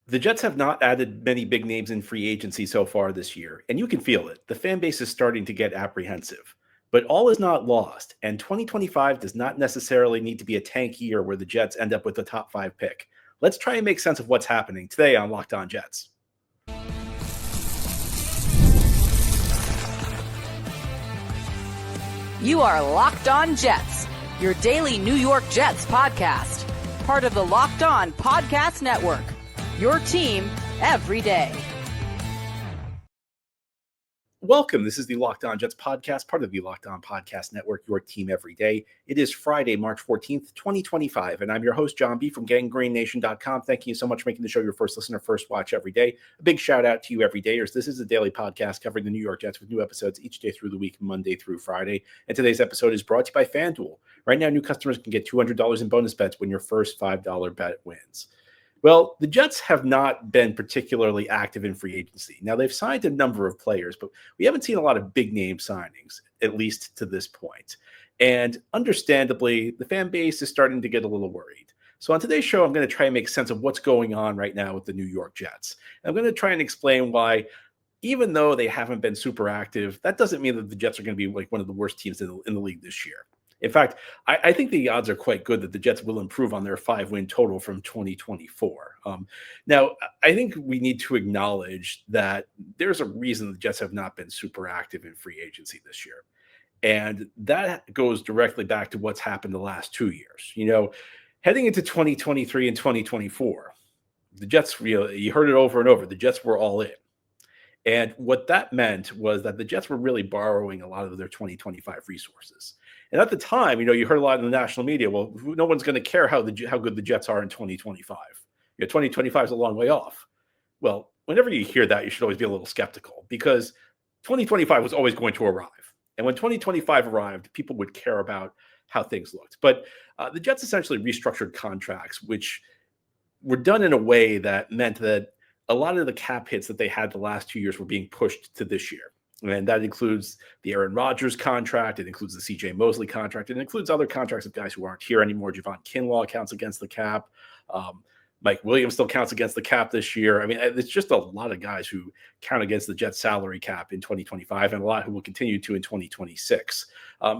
The Jets have not added many big names in free agency so far this year, and you can feel it. The fan base is starting to get apprehensive. But all is not lost, and 2025 does not necessarily need to be a tank year where the Jets end up with a top 5 pick. Let's try and make sense of what's happening today on Locked On Jets. You are Locked On Jets, your daily New York Jets podcast. Part of the Locked On Podcast Network, your team every day. Welcome. This is the Locked On Jets podcast, part of the Locked On Podcast Network, your team every day. It is Friday, March 14th, 2025, and I'm your host, John B. from GangGreenNation.com. Thank you so much for making the show your first listener, first watch every day. A big shout out to you everydayers. This is a daily podcast covering the New York Jets with new episodes each day through the week, Monday through Friday. And today's episode is brought to you by FanDuel. Right now, new customers can get $200 in bonus bets when your first $5 bet wins. Well, the Jets have not been particularly active in free agency. Now, they've signed a number of players, but we haven't seen a lot of big name signings, at least to this point. And understandably, the fan base is starting to get a little worried. So on today's show, I'm going to try and make sense of what's going on right now with the New York Jets. And I'm going to try and explain why, even though they haven't been super active, that doesn't mean that the Jets are going to be like one of the worst teams in the league this year. In fact, I think the odds are quite good that the Jets will improve on their 5-win total from 2024. Now, I think we need to acknowledge that there's a reason the Jets have not been super active in free agency this year. And that goes directly back to what's happened the last 2 years. You know, heading into 2023 and 2024, the Jets, you heard it over and over, the Jets were all in. And what that meant was that the Jets were really borrowing a lot of their 2025 resources. And at the time, you heard a lot in the national media, well, no one's going to care how good the Jets are in 2025. 2025 is a long way off. Well, whenever you hear that, you should always be a little skeptical because 2025 was always going to arrive. And when 2025 arrived, people would care about how things looked. But the Jets essentially restructured contracts, which were done in a way that meant that a lot of the cap hits that they had the last 2 years were being pushed to this year. And that includes the Aaron Rodgers contract. It includes the C.J. Mosley contract. It includes other contracts of guys who aren't here anymore. Javon Kinlaw counts against the cap. Mike Williams still counts against the cap this year. I mean, it's just a lot of guys who count against the Jets salary cap in 2025 and a lot who will continue to in 2026.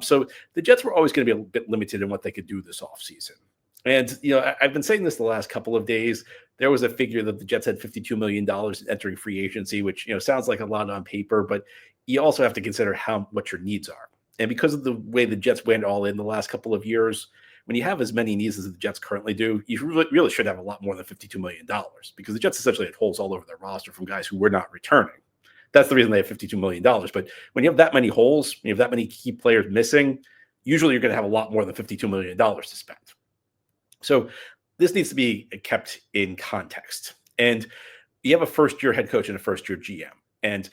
So the Jets were always going to be a bit limited in what they could do this offseason. And, I've been saying this the last couple of days. There was a figure that the Jets had $52 million entering free agency, which, sounds like a lot on paper, but you also have to consider what your needs are. And because of the way the Jets went all in the last couple of years, when you have as many needs as the Jets currently do, you really should have a lot more than $52 million because the Jets essentially had holes all over their roster from guys who were not returning. That's the reason they have $52 million. But when you have that many holes, when you have that many key players missing, usually you're going to have a lot more than $52 million to spend. So this needs to be kept in context. And you have a first-year head coach and a first-year GM. And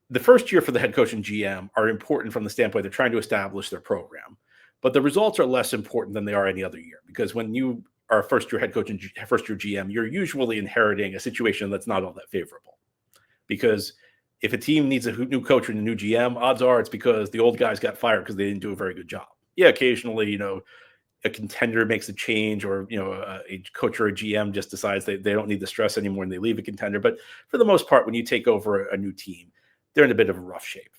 the first year for the head coach and GM are important from the standpoint they're trying to establish their program. But the results are less important than they are any other year. Because when you are a first-year head coach and first-year GM, you're usually inheriting a situation that's not all that favorable. Because if a team needs a new coach and a new GM, odds are it's because the old guys got fired because they didn't do a very good job. Yeah, occasionally, a contender makes a change or, a coach or a GM just decides they don't need the stress anymore and they leave a contender. But for the most part, when you take over a new team, they're in a bit of a rough shape.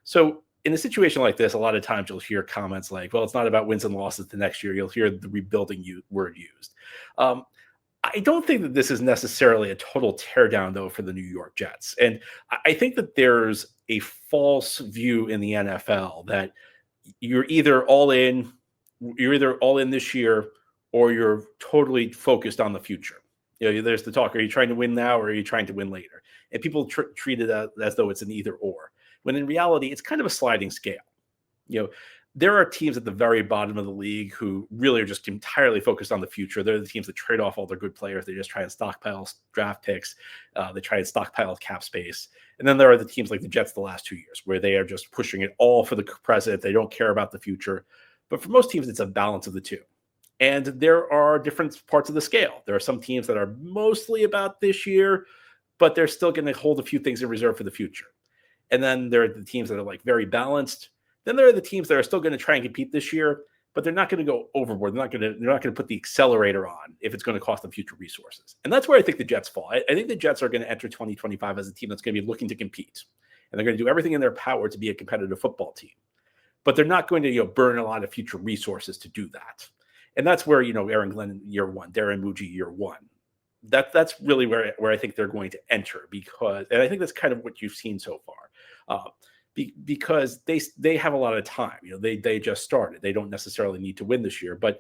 So in a situation like this, a lot of times you'll hear comments like, well, it's not about wins and losses the next year. You'll hear the rebuilding word used. I don't think that this is necessarily a total teardown, though, for the New York Jets. And I think that there's a false view in the NFL that you're either all in this year or you're totally focused on the future. There's the talk, are you trying to win now or are you trying to win later? And people treat it as though it's an either or, when in reality, it's kind of a sliding scale. There are teams at the very bottom of the league who really are just entirely focused on the future. They're the teams that trade off all their good players. They just try and stockpile draft picks. They try and stockpile cap space. And then there are the teams like the Jets the last 2 years where they are just pushing it all for the present. They don't care about the future. But for most teams, it's a balance of the two. And there are different parts of the scale. There are some teams that are mostly about this year, but they're still going to hold a few things in reserve for the future. And then there are the teams that are like very balanced. Then there are the teams that are still going to try and compete this year, but they're not going to go overboard. They're not going to put the accelerator on if it's going to cost them future resources. And that's where I think the Jets fall. I think the Jets are going to enter 2025 as a team that's going to be looking to compete, and they're going to do everything in their power to be a competitive football team. But they're not going to burn a lot of future resources to do that. And that's where Aaron Glenn year one, Darren Muji year one. That's really where I think they're going to enter, and I think that's kind of what you've seen so far. Because they have a lot of time. They just started. They don't necessarily need to win this year. But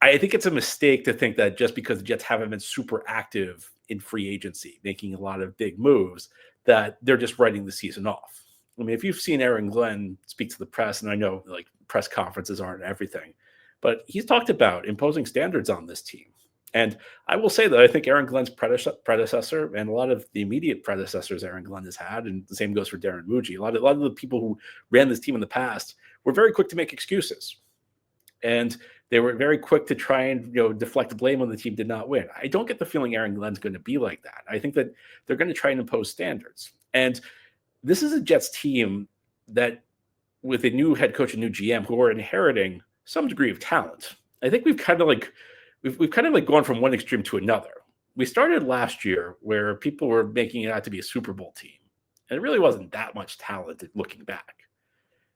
I think it's a mistake to think that just because the Jets haven't been super active in free agency, making a lot of big moves, that they're just writing the season off. I mean, if you've seen Aaron Glenn speak to the press, and I know like press conferences aren't everything, but he's talked about imposing standards on this team. And I will say that I think Aaron Glenn's predecessor and a lot of the immediate predecessors Aaron Glenn has had, and the same goes for Darren Muji, a lot of the people who ran this team in the past were very quick to make excuses. And they were very quick to try and deflect blame when the team did not win. I don't get the feeling Aaron Glenn's going to be like that. I think that they're going to try and impose standards. And this is a Jets team that, with a new head coach and new GM, who are inheriting some degree of talent. I think we've kind of gone from one extreme to another. We started last year where people were making it out to be a Super Bowl team, and it really wasn't that much talent looking back.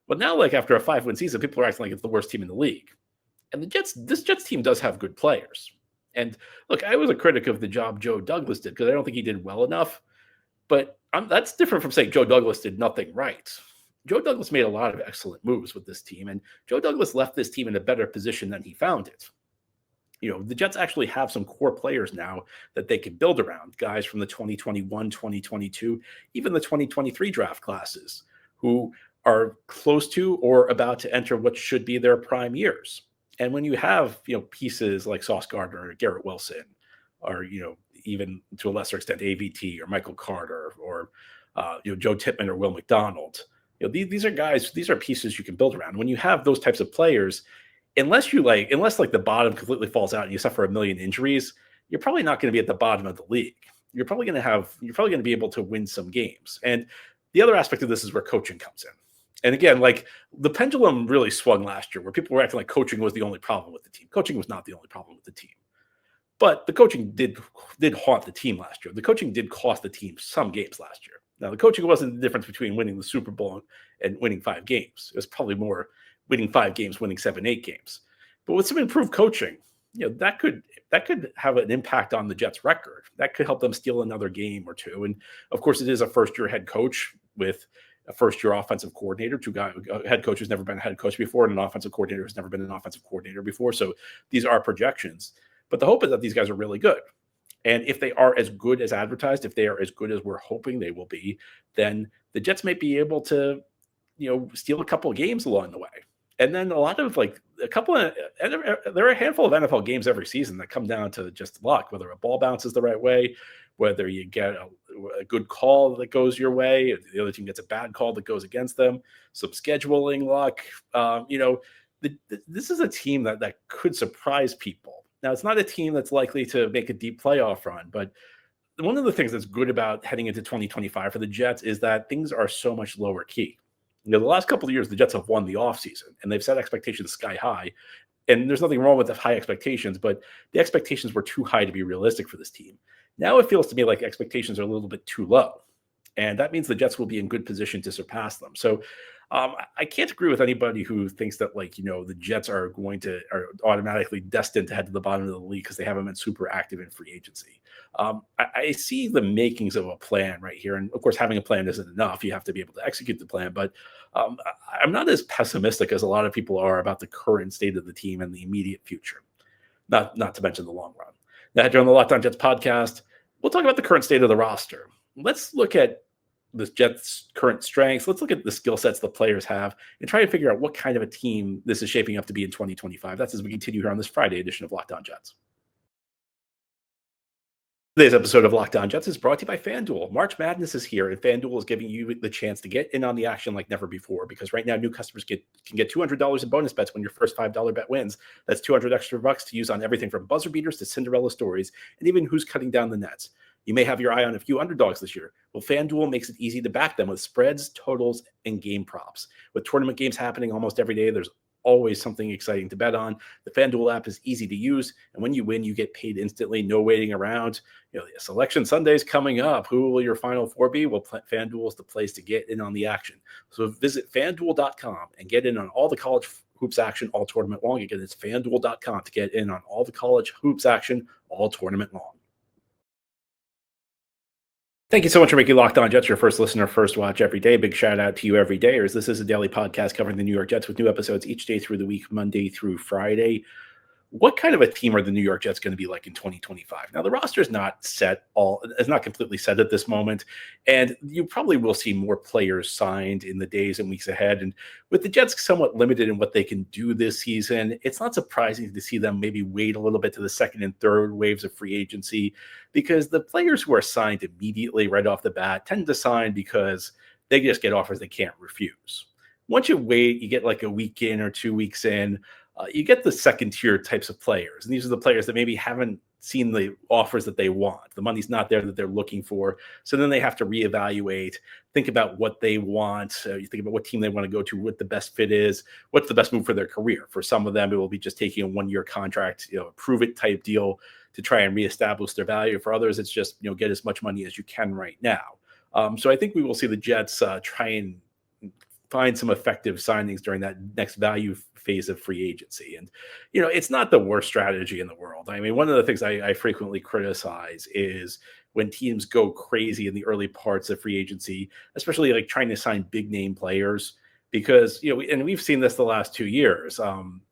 But now, like after a 5-win season, people are acting like it's the worst team in the league. And this Jets team does have good players. And look, I was a critic of the job Joe Douglas did because I don't think he did well enough. But that's different from saying Joe Douglas did nothing right. Joe Douglas made a lot of excellent moves with this team, and Joe Douglas left this team in a better position than he found it. The Jets actually have some core players now that they can build around, guys from the 2021, 2022, even the 2023 draft classes who are close to or about to enter what should be their prime years. And when you have, pieces like Sauce Gardner or Garrett Wilson, or, even to a lesser extent, AVT or Michael Carter or, Joe Tippmann or Will McDonald, these are pieces you can build around. When you have those types of players, unless the bottom completely falls out and you suffer a million injuries, you're probably not going to be at the bottom of the league. You're probably going to be able to win some games. And the other aspect of this is where coaching comes in. And again, like the pendulum really swung last year where people were acting like coaching was the only problem with the team. Coaching was not the only problem with the team. But the coaching did haunt the team last year. The coaching did cost the team some games last year. Now, the coaching wasn't the difference between winning the Super Bowl and winning 5 games. It was probably more winning 5 games, winning 7, 8 games. But with some improved coaching, that could have an impact on the Jets' record. That could help them steal another game or two. And of course, it is a first-year head coach with a first-year offensive coordinator, a head coach who's never been a head coach before, and an offensive coordinator who's never been an offensive coordinator before. So these are projections. But the hope is that these guys are really good. And if they are as good as advertised, if they are as good as we're hoping they will be, then the Jets may be able to, steal a couple of games along the way. And then there are a handful of NFL games every season that come down to just luck, whether a ball bounces the right way, whether you get a good call that goes your way, the other team gets a bad call that goes against them, some scheduling luck. This is a team that could surprise people. Now, it's not a team that's likely to make a deep playoff run, but one of the things that's good about heading into 2025 for the Jets is that things are so much lower key. The last couple of years, the Jets have won the offseason, and they've set expectations sky high. And there's nothing wrong with the high expectations, but the expectations were too high to be realistic for this team. Now it feels to me like expectations are a little bit too low. And that means the Jets will be in good position to surpass them. So I can't agree with anybody who thinks that the Jets are automatically destined to head to the bottom of the league because they haven't been super active in free agency. I see the makings of a plan right here. And of course, having a plan isn't enough. You have to be able to execute the plan. But I'm not as pessimistic as a lot of people are about the current state of the team and the immediate future, not to mention the long run. Now, during the Locked On Jets podcast, we'll talk about the current state of the roster. Let's look at the Jets' current strengths. Let's look at the skill sets the players have and try to figure out what kind of a team this is shaping up to be in 2025. That's as we continue here on this Friday edition of Locked On Jets. Today's episode of Locked On Jets is brought to you by FanDuel. March Madness is here, and FanDuel is giving you the chance to get in on the action like never before, because right now new customers can get $200 in bonus bets when your first $5 bet wins. That's $200 extra bucks to use on everything from buzzer beaters to Cinderella stories, and even who's cutting down the nets. You may have your eye on a few underdogs this year. Well, FanDuel makes it easy to back them with spreads, totals, and game props. With tournament games happening almost every day, there's always something exciting to bet on. The FanDuel app is easy to use, and when you win, you get paid instantly, no waiting around. Selection Sunday is coming up. Who will your Final Four be? Well, FanDuel is the place to get in on the action. So visit FanDuel.com and get in on all the college hoops action all tournament long. Again, it's FanDuel.com to get in on all the college hoops action all tournament long. Thank you so much for making Locked On Jets your first listener, first watch every day. Big shout out to you every day. This is a daily podcast covering the New York Jets with new episodes each day through the week, Monday through Friday. What kind of a team are the New York Jets going to be like in 2025? Now, the roster is not it's not completely set at this moment, and you probably will see more players signed in the days and weeks ahead. And with the Jets somewhat limited in what they can do this season, it's not surprising to see them maybe wait a little bit to the second and third waves of free agency, because the players who are signed immediately right off the bat tend to sign because they just get offers they can't refuse. Once you wait, you get like a week in or 2 weeks in, you get the second tier types of players. And these are the players that maybe haven't seen the offers that they want. The money's not there that they're looking for. So then they have to reevaluate, think about what they want. You think about what team they want to go to, what the best fit is, what's the best move for their career. For some of them, it will be just taking a 1-year contract, a prove it type deal to try and reestablish their value. For others, it's just, get as much money as you can right now. So I think we will see the Jets try and find some effective signings during that next value phase of free agency. And, it's not the worst strategy in the world. I mean, one of the things I frequently criticize is when teams go crazy in the early parts of free agency, especially like trying to sign big name players, because, and we've seen this the last 2 years.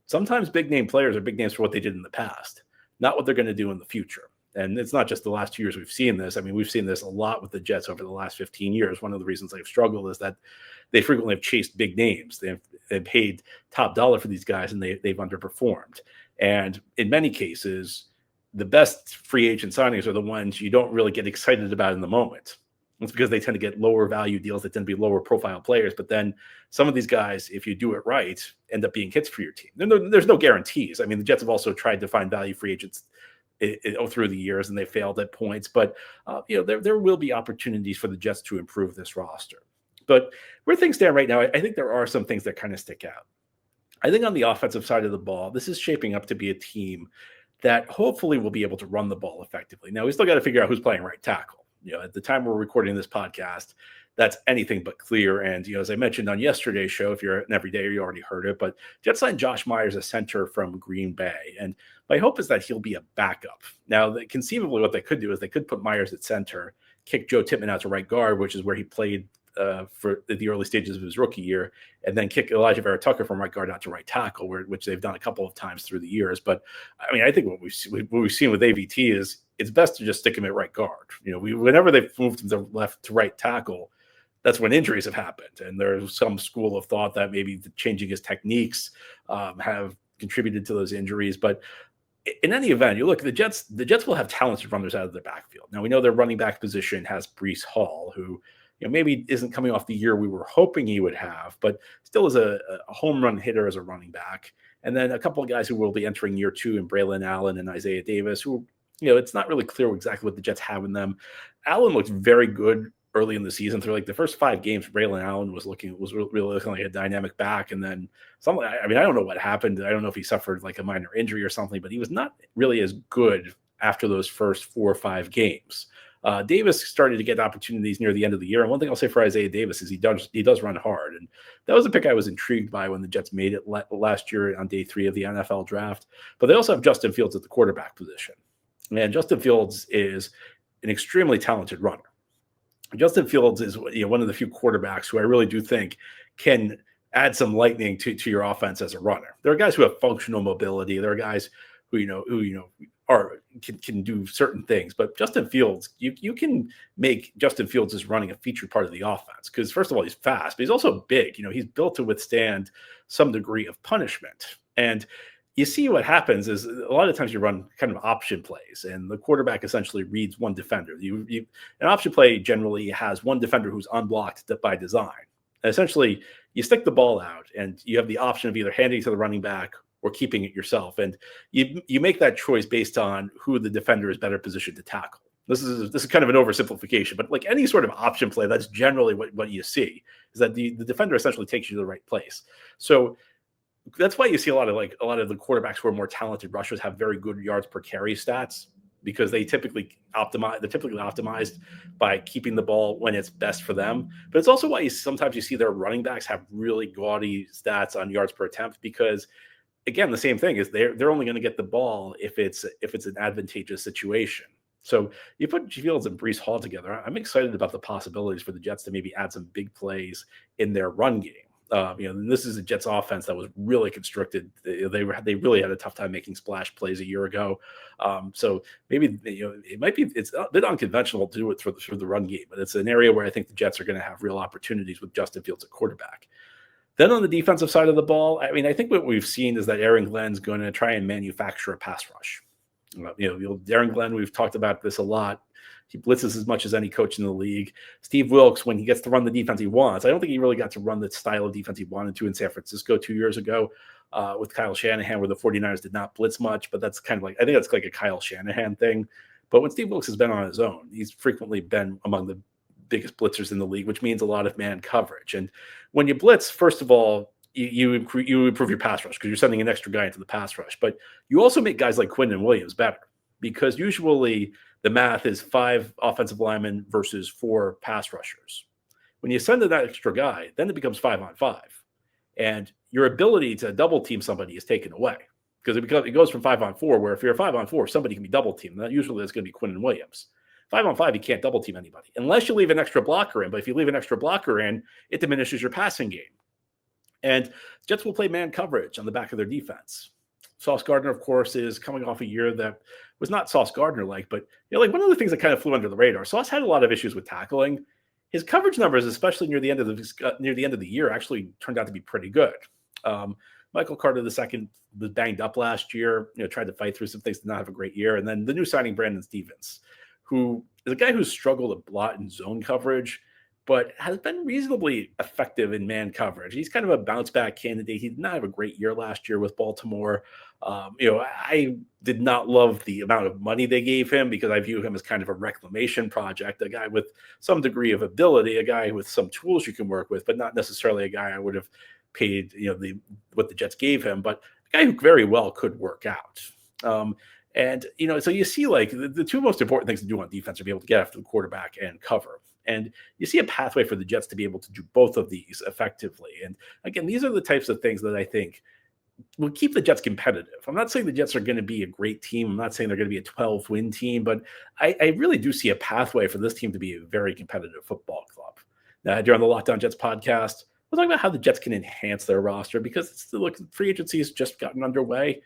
Sometimes big name players are big names for what they did in the past, not what they're going to do in the future. And it's not just the last 2 years we've seen this. I mean, we've seen this a lot with the Jets over the last 15 years. One of the reasons they've struggled is that they frequently have chased big names. They've paid top dollar for these guys, and they've underperformed. And in many cases, the best free agent signings are the ones you don't really get excited about in the moment. It's because they tend to get lower value deals. They tend to be lower profile players. But then some of these guys, if you do it right, end up being hits for your team. There's no guarantees. I mean, the Jets have also tried to find value free agents through the years, and they failed at points. But there will be opportunities for the Jets to improve this roster. But where things stand right now, I think there are some things that kind of stick out. I think on the offensive side of the ball, this is shaping up to be a team that hopefully will be able to run the ball effectively. Now, we still got to figure out who's playing right tackle. At the time we're recording this podcast, that's anything but clear. And, as I mentioned on yesterday's show, if you're an everyday, you already heard it, but Jets signed Josh Myers, a center from Green Bay. And my hope is that he'll be a backup. Now, conceivably, what they could do is they could put Myers at center, kick Joe Tippmann out to right guard, which is where he played for the early stages of his rookie year, and then kick Elijah Vera Tucker from right guard out to right tackle, which they've done a couple of times through the years. But I mean, I think what we've seen with AVT is it's best to just stick him at right guard. Whenever they've moved him to left to right tackle, that's when injuries have happened. And there's some school of thought that maybe changing his techniques have contributed to those injuries. But in any event, you look, the Jets will have talented runners out of their backfield. Now, we know their running back position has Breece Hall, who maybe isn't coming off the year we were hoping he would have, but still is a home run hitter as a running back. And then a couple of guys who will be entering year 2 in Braylon Allen and Isaiah Davis, who, it's not really clear exactly what the Jets have in them. Allen looked very good early in the season. Through like the first 5 games, Braylon Allen was really looking like a dynamic back. And then I don't know what happened. I don't know if he suffered like a minor injury or something, but he was not really as good after those first 4 or 5 games. Davis started to get opportunities near the end of the year. And one thing I'll say for Isaiah Davis is he does run hard. And that was a pick I was intrigued by when the Jets made it last year on day 3 of the NFL draft. But they also have Justin Fields at the quarterback position. And Justin Fields is an extremely talented runner. Justin Fields is one of the few quarterbacks who I really do think can add some lightning to your offense as a runner. There are guys who have functional mobility. There are guys who can do certain things, but Justin Fields, you can make Justin Fields' running a featured part of the offense because first of all, he's fast, but he's also big. He's built to withstand some degree of punishment. And you see what happens is a lot of times you run kind of option plays, and the quarterback essentially reads one defender. An option play generally has one defender who's unblocked by design. And essentially, you stick the ball out, and you have the option of either handing it to the running back or keeping it yourself. And you make that choice based on who the defender is better positioned to tackle. This is kind of an oversimplification, but like any sort of option play, that's generally what you see is that the defender essentially takes you to the right place. So that's why you see a lot of the quarterbacks who are more talented rushers have very good yards per carry stats because they're typically optimized by keeping the ball when it's best for them. But it's also why sometimes you see their running backs have really gaudy stats on yards per attempt because again, the same thing is they're only going to get the ball if it's an advantageous situation. So you put Fields and Breece Hall together. I'm excited about the possibilities for the Jets to maybe add some big plays in their run game. This is a Jets offense that was really constricted. They really had a tough time making splash plays a year ago. So maybe it's a bit unconventional to do it through the run game, but it's an area where I think the Jets are going to have real opportunities with Justin Fields at quarterback. Then on the defensive side of the ball, I mean, I think what we've seen is that Aaron Glenn's going to try and manufacture a pass rush. Aaron Glenn, we've talked about this a lot. He blitzes as much as any coach in the league. Steve Wilkes, when he gets to run the defense he wants, I don't think he really got to run the style of defense he wanted to in San Francisco 2 years ago with Kyle Shanahan, where the 49ers did not blitz much. But that's kind of I think that's like a Kyle Shanahan thing. But when Steve Wilkes has been on his own, he's frequently been among the biggest blitzers in the league, which means a lot of man coverage. And when you blitz, first of all, you improve your pass rush because you're sending an extra guy into the pass rush. But you also make guys like Quinn and Williams better because usually the math is 5 offensive linemen versus 4 pass rushers. When you send in that extra guy, then it becomes 5-on-5. And your ability to double team somebody is taken away because it goes from 5-on-4, where if you're a 5-on-4, somebody can be double teamed. That usually is going to be Quinn and Williams. 5-on-5, you can't double team anybody unless you leave an extra blocker in. But if you leave an extra blocker in, it diminishes your passing game. And Jets will play man coverage on the back of their defense. Sauce Gardner, of course, is coming off a year that was not Sauce Gardner-like, but one of the things that kind of flew under the radar. Sauce had a lot of issues with tackling. His coverage numbers, especially near the end of the year, actually turned out to be pretty good. Michael Carter II was banged up last year. Tried to fight through some things, did not have a great year. And then the new signing, Brandon Stevens, who is a guy who's struggled a lot in zone coverage, but has been reasonably effective in man coverage. He's kind of a bounce back candidate. He did not have a great year last year with Baltimore. I did not love the amount of money they gave him because I view him as kind of a reclamation project, a guy with some degree of ability, a guy with some tools you can work with, but not necessarily a guy I would have paid, what the Jets gave him, but a guy who very well could work out. So you see the 2 most important things to do on defense are be able to get after the quarterback and cover. And you see a pathway for the Jets to be able to do both of these effectively. And again, these are the types of things that I think will keep the Jets competitive. I'm not saying the Jets are going to be a great team. I'm not saying they're going to be a 12-win team, but I really do see a pathway for this team to be a very competitive football club. Now, during the Locked On Jets podcast, we'll talk about how the Jets can enhance their roster because free agency has just gotten underway.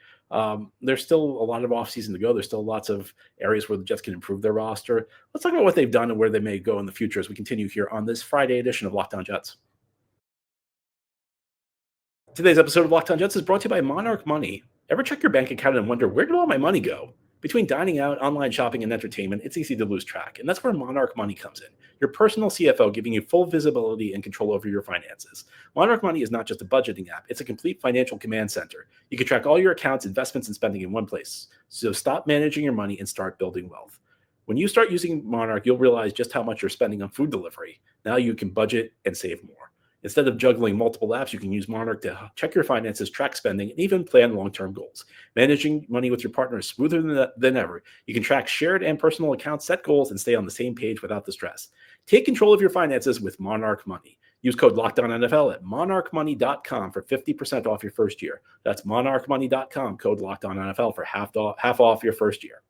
There's still a lot of offseason to go. There's still lots of areas where the Jets can improve their roster. Let's talk about what they've done and where they may go in the future as we continue here on this Friday edition of Locked On Jets. Today's episode of Locked On Jets is brought to you by Monarch Money. Ever check your bank account and wonder, where did all my money go? Between dining out, online shopping, and entertainment, it's easy to lose track. And that's where Monarch Money comes in. Your personal CFO giving you full visibility and control over your finances. Monarch Money is not just a budgeting app. It's a complete financial command center. You can track all your accounts, investments, and spending in one place. So stop managing your money and start building wealth. When you start using Monarch, you'll realize just how much you're spending on food delivery. Now you can budget and save more. Instead of juggling multiple apps, you can use Monarch to check your finances, track spending, and even plan long-term goals. Managing money with your partner is smoother than ever. You can track shared and personal accounts, set goals, and stay on the same page without the stress. Take control of your finances with Monarch Money. Use code LOCKEDONNFL at monarchmoney.com for 50% off your first year. That's monarchmoney.com, code LOCKEDONNFL for half off your first year.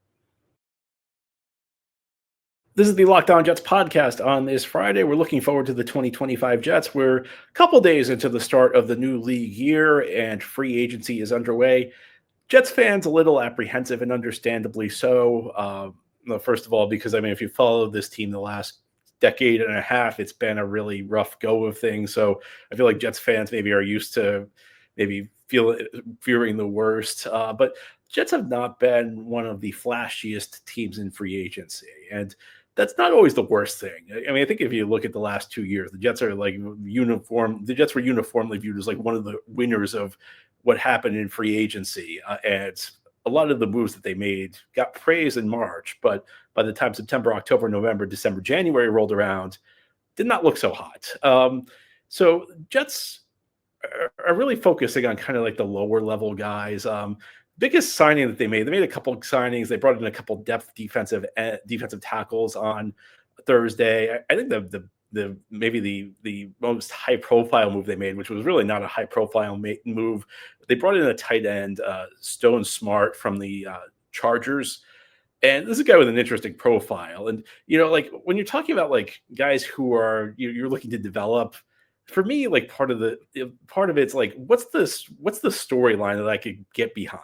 This is the Locked On Jets podcast on this Friday. We're looking forward to the 2025 Jets. We're a couple days into the start of the new league year, and free agency is underway. Jets fans a little apprehensive, and understandably so. First of all, because, if you followed this team the last decade and a half, it's been a really rough go of things. So I feel like Jets fans maybe are used to fearing the worst. But Jets have not been one of the flashiest teams in free agency. And that's not always the worst thing. I think if you look at the last 2 years, the Jets are The Jets were uniformly viewed as one of the winners of what happened in free agency. And a lot of the moves that they made got praise in March, but by the time September, October, November, December, January rolled around, did not look so hot. So Jets are really focusing on kind of like the lower level guys. Biggest signing that they made a couple of signings. They brought in a couple depth defensive tackles on Thursday. I think the maybe the most high profile move they made, which was really not a high profile move. They brought in a tight end, Stone Smartt from the Chargers. And this is a guy with an interesting profile. And, like when you're talking about like guys who are, you're looking to develop, for me, like part of it's like, what's the storyline that I could get behind?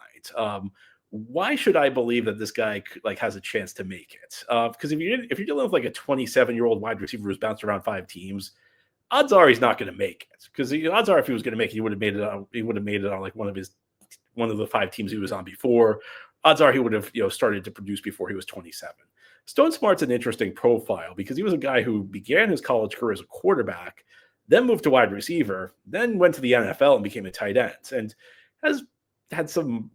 Why should I believe that this guy like has a chance to make it? Because if you're dealing with like a 27-year-old wide receiver who's bounced around 5 teams, odds are he's not going to make it. Because the odds are if he was going to make it, he would have made it on like one of the 5 teams he was on before. Odds are he would have started to produce before he was 27. Stone Smart's an interesting profile because he was a guy who began his college career as a quarterback, then moved to wide receiver, then went to the NFL and became a tight end, and has had some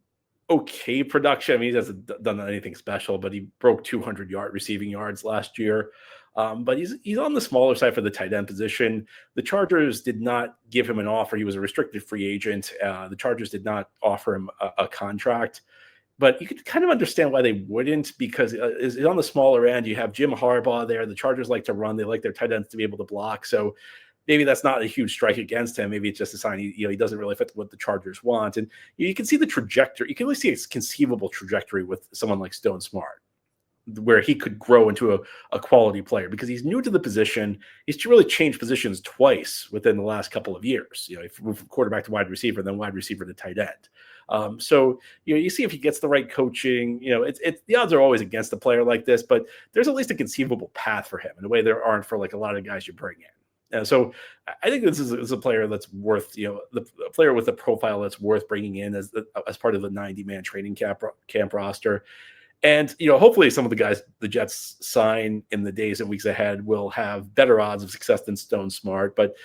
okay production. I mean, he hasn't done anything special, but he broke 200 receiving yards last year. But he's on the smaller side for the tight end position. The Chargers did not give him an offer. He was a restricted free agent. The Chargers did not offer him a contract. But you could kind of understand why they wouldn't, because it's on the smaller end. You have Jim Harbaugh there. The Chargers like to run. They like their tight ends to be able to block. So maybe that's not a huge strike against him. Maybe it's just a sign he doesn't really fit what the Chargers want. And you can see the trajectory. You can really see a conceivable trajectory with someone like Stone Smartt, where he could grow into a quality player because he's new to the position. He's really changed positions twice within the last couple of years. He moved from quarterback to wide receiver, then wide receiver to tight end. So you see if he gets the right coaching. The odds are always against a player like this, but there's at least a conceivable path for him in a way there aren't for like a lot of guys you bring in. So I think this is a player that's worth, the player with a profile that's worth bringing in as part of the 90-man training camp roster. And, hopefully some of the guys the Jets sign in the days and weeks ahead will have better odds of success than Stone Smartt. But,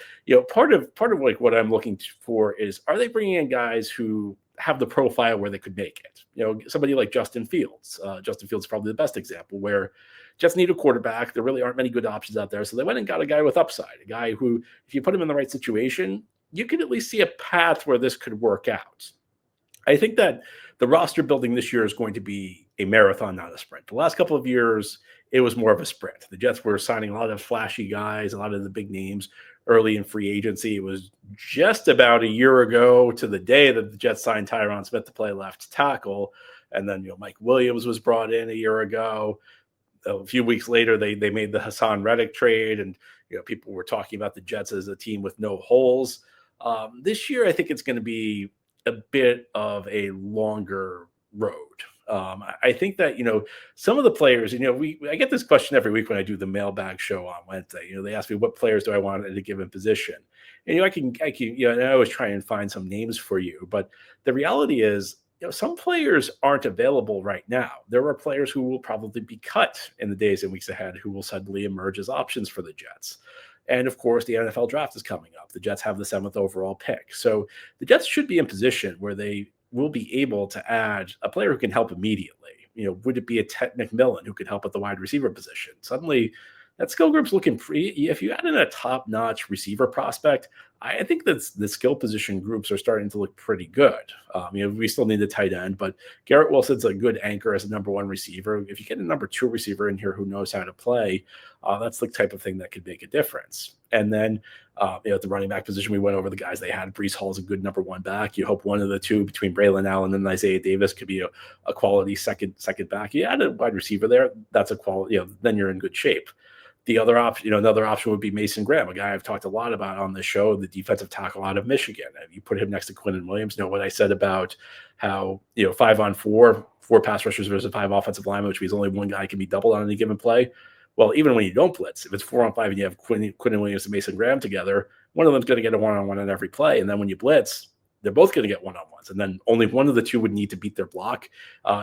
part of like what I'm looking for is, are they bringing in guys who have the profile where they could make it? Somebody like Justin Fields. Justin Fields is probably the best example, where Jets need a quarterback. There really aren't many good options out there. So they went and got a guy with upside, a guy who, if you put him in the right situation, you could at least see a path where this could work out. I think that the roster building this year is going to be a marathon, not a sprint. The last couple of years, it was more of a sprint. The Jets were signing a lot of flashy guys, a lot of the big names early in free agency. It was just about a year ago to the day that the Jets signed Tyron Smith to play left tackle. And then, Mike Williams was brought in a year ago. A few weeks later, they made the Hassan Reddick trade, and people were talking about the Jets as a team with no holes. This year, I think it's going to be a bit of a longer road. I think that, some of the players, I get this question every week when I do the mailbag show on Wednesday. They ask me, what players do I want at a given position? And, I can, and I always try and find some names for you. But the reality is, some players aren't available right now. There are players who will probably be cut in the days and weeks ahead who will suddenly emerge as options for the Jets. And of course, the NFL draft is coming up. The Jets have the 7th overall pick. So the Jets should be in position where they will be able to add a player who can help immediately. Would it be a Ted McMillan who could help at the wide receiver position? Suddenly, that skill group's looking pretty. If you add in a top-notch receiver prospect, I think that the skill position groups are starting to look pretty good. We still need a tight end, but Garrett Wilson's a good anchor as a number 1 receiver. If you get a number 2 receiver in here who knows how to play, that's the type of thing that could make a difference. And then, at the running back position, we went over the guys they had. Breece Hall's a good number 1 back. You hope one of the two between Braylon Allen and Isaiah Davis could be a quality second back. You add a wide receiver there, that's a quality. Then you're in good shape. The other option, another option would be Mason Graham, a guy I've talked a lot about on the show, the defensive tackle out of Michigan. And you put him next to Quinnen Williams. What I said about how 5-on-4, 4 pass rushers versus 5 offensive linemen, which means only one guy can be doubled on any given play. Well, even when you don't blitz, if it's 4-on-5 and you have Quinnen Williams and Mason Graham together, one of them's going to get a one-on-one on every play. And then when you blitz, they're both going to get one-on-ones. And then only one of the two would need to beat their block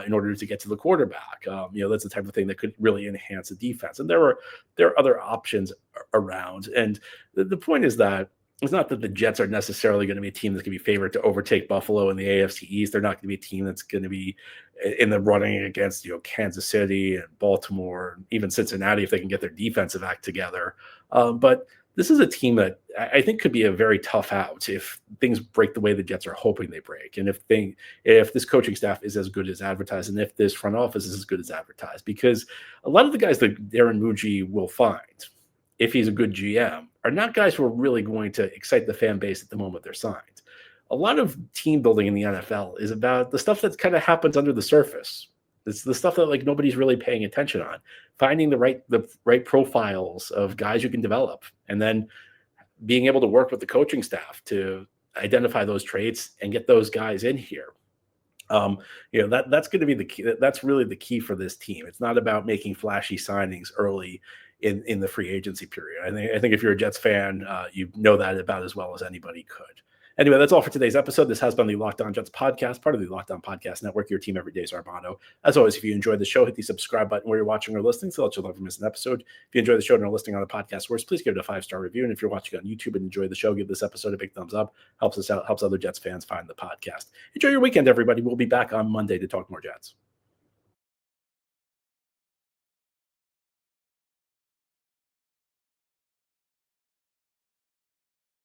in order to get to the quarterback. That's the type of thing that could really enhance the defense. And there are other options around. And the point is that it's not that the Jets are necessarily going to be a team that's going to be favored to overtake Buffalo in the AFC East. They're not going to be a team that's going to be in the running against, Kansas City and Baltimore, and even Cincinnati if they can get their defensive act together. But this is a team that I think could be a very tough out if things break the way the Jets are hoping they break, and if this coaching staff is as good as advertised, and if this front office is as good as advertised, because a lot of the guys that Darren Muji will find, if he's a good GM, are not guys who are really going to excite the fan base at the moment they're signed. A lot of team building in the NFL is about the stuff that kind of happens under the surface. It's the stuff that like nobody's really paying attention on. Finding the right profiles of guys you can develop, and then being able to work with the coaching staff to identify those traits and get those guys in here. That's going to be the key. That's really the key for this team. It's not about making flashy signings early in the free agency period. I think if you're a Jets fan, you know that about as well as anybody could. Anyway, that's all for today's episode. This has been the Locked On Jets podcast, part of the Locked On Podcast Network. Your team every day is our motto. As always, if you enjoyed the show, hit the subscribe button where you're watching or listening so that you'll never miss an episode. If you enjoy the show and are listening on the podcast source, please give it a 5-star review. And if you're watching on YouTube and enjoy the show, give this episode a big thumbs up. Helps us out, helps other Jets fans find the podcast. Enjoy your weekend, everybody. We'll be back on Monday to talk more Jets.